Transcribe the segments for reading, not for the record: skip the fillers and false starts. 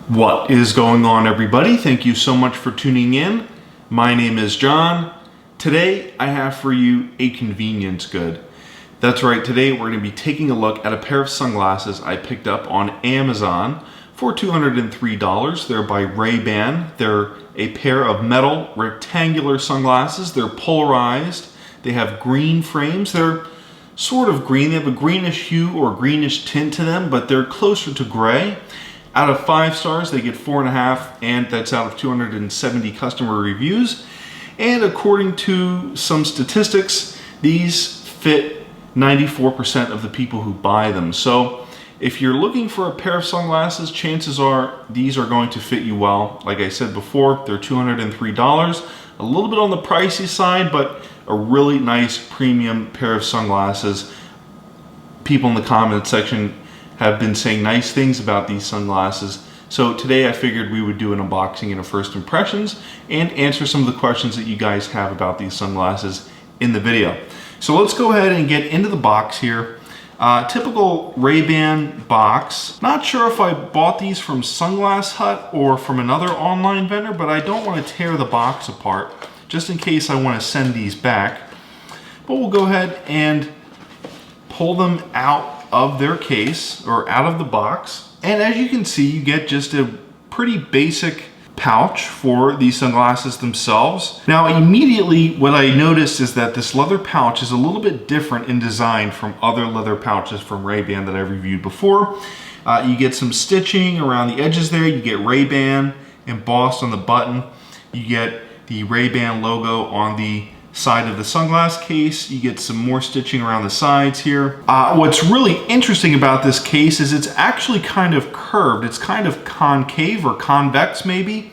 What is going on, everybody? Thank you so much for tuning in. My name is John. Today I have for you a convenience good. That's right, today we're going to be taking a look at a pair of sunglasses I picked up on Amazon for $203. They're by RayBan. They're a pair of metal rectangular sunglasses. They're polarized. They have green frames. They're sort of green. They have a greenish hue or greenish tint to them, but they're closer to gray. Out of 5 stars, they get 4.5, and that's out of 270 customer reviews. And according to some statistics, these fit 94% of the people who buy them. So if you're looking for a pair of sunglasses, chances are these are going to fit you well. Like I said before, they're $203. A little bit on the pricey side, but a really nice premium pair of sunglasses. People in the comment section have been saying nice things about these sunglasses. So today I figured we would do an unboxing and a first impressions and answer some of the questions that you guys have about these sunglasses in the video. So let's go ahead and get into the box here. Typical RayBan box. Not sure if I bought these from Sunglass Hut or from another online vendor, but I don't want to tear the box apart just in case I want to send these back. But we'll go ahead and pull them out of their case or out of the box, and as you can see, you get just a pretty basic pouch for these sunglasses themselves. Now immediately what I noticed is that this leather pouch is a little bit different in design from other leather pouches from RayBan that I've reviewed before. You get some stitching around the edges there. You get RayBan embossed on the button. You get the RayBan logo on the side of the sunglass case. You get some more stitching around the sides here. What's really interesting about this case is it's actually kind of curved. It's kind of concave or convex maybe.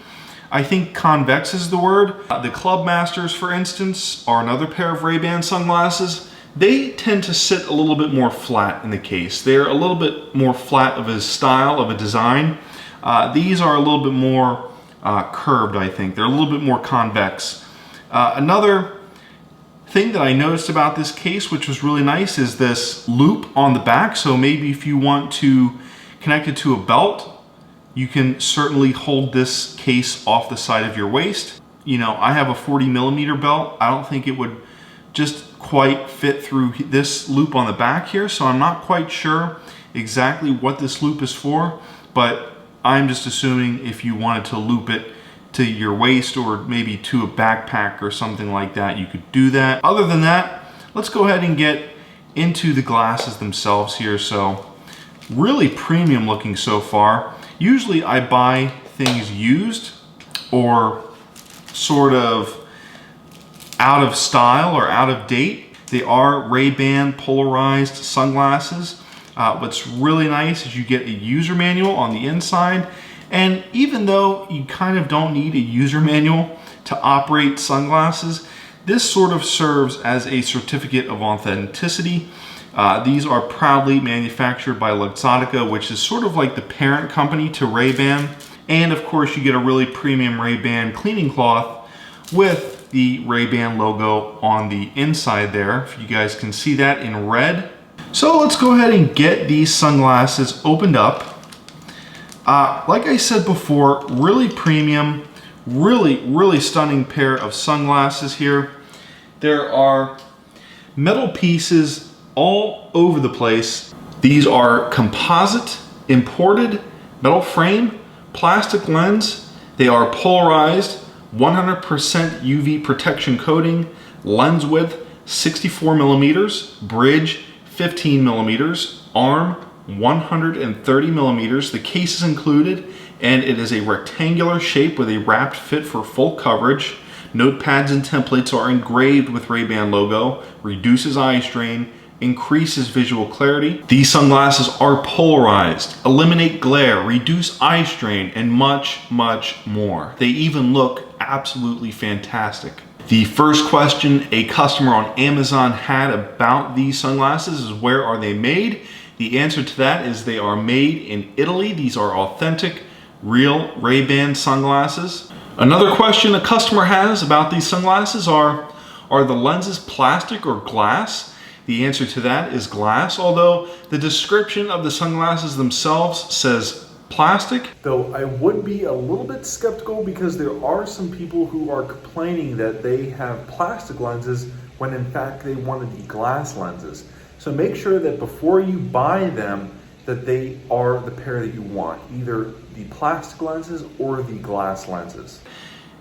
I think convex is the word. The Club Masters, for instance, are another pair of RayBan sunglasses. They tend to sit a little bit more flat in the case. They're a little bit more flat of a style, of a design. These are a little bit more curved, I think. They're a little bit more convex. Another thing that I noticed about this case, which was really nice, is this loop on the back. So maybe if you want to connect it to a belt, you can certainly hold this case off the side of your waist. You know, I have a 40mm belt. I don't think it would just quite fit through this loop on the back here, so I'm not quite sure exactly what this loop is for, but I'm just assuming if you wanted to loop it to your waist or maybe to a backpack or something like that, you could do that. Other than that, let's go ahead and get into the glasses themselves here. So really premium looking so far. Usually I buy things used or sort of out of style or out of date. They are RayBan polarized sunglasses. What's really nice is you get a user manual on the inside. And even though you kind of don't need a user manual to operate sunglasses, this sort of serves as a certificate of authenticity. These are proudly manufactured by Luxottica, which is sort of like the parent company to RayBan. And of course, you get a really premium RayBan cleaning cloth with the RayBan logo on the inside there, if you guys can see that in red. So let's go ahead and get these sunglasses opened up. Like I said before, really premium, really stunning pair of sunglasses here. There are metal pieces all over the place. These are composite, imported, metal frame, plastic lens. They are polarized, 100% UV protection coating, lens width 64mm, bridge 15mm, arm 130mm. The case is included, and it is a rectangular shape with a wrapped fit for full coverage. Notepads and templates are engraved with RayBan logo, reduces eye strain, increases visual clarity. These sunglasses are polarized, eliminate glare, reduce eye strain, and much more. They even look absolutely fantastic. The first question a customer on Amazon had about these sunglasses is, where are they made? The answer to that is they are made in Italy. These are authentic, real RayBan sunglasses. Another question a customer has about these sunglasses are the lenses plastic or glass? The answer to that is glass, although the description of the sunglasses themselves says plastic. Though I would be a little bit skeptical because there are some people who are complaining that they have plastic lenses when in fact they wanted the glass lenses. So make sure that before you buy them that they are the pair that you want, either the plastic lenses or the glass lenses.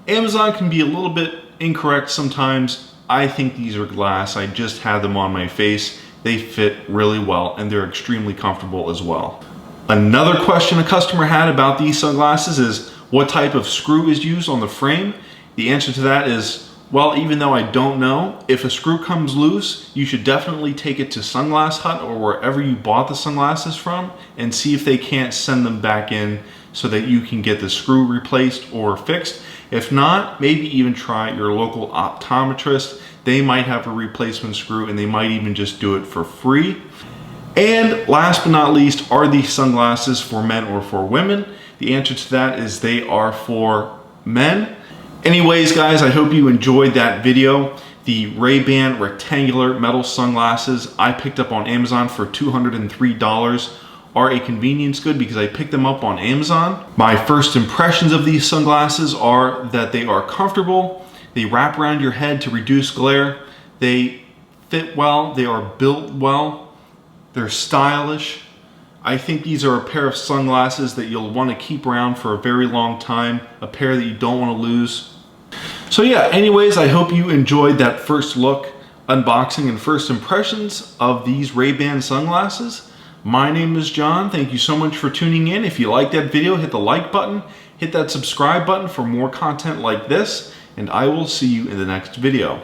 Amazon can be a little bit incorrect sometimes. I think these are glass. I just had them on my face. They fit really well and they're extremely comfortable as well. Another question a customer had about these sunglasses is what type of screw is used on the frame? The answer to that is, well, even though I don't know, if a screw comes loose, you should definitely take it to Sunglass Hut or wherever you bought the sunglasses from and see if they can't send them back in so that you can get the screw replaced or fixed. If not, maybe even try your local optometrist. They might have a replacement screw and they might even just do it for free. And last but not least, are these sunglasses for men or for women? The answer to that is they are for men. Anyways, guys, I hope you enjoyed that video. The RayBan rectangular metal sunglasses I picked up on Amazon for $203 are a convenience good because I picked them up on Amazon. My first impressions of these sunglasses are that they are comfortable, they wrap around your head to reduce glare, they fit well, they are built well, they're stylish. I think these are a pair of sunglasses that you'll want to keep around for a very long time, a pair that you don't want to lose. So yeah, anyways, I hope you enjoyed that first look, unboxing, and first impressions of these RayBan sunglasses. My name is John. Thank you so much for tuning in. If you liked that video, hit the like button, hit that subscribe button for more content like this, and I will see you in the next video.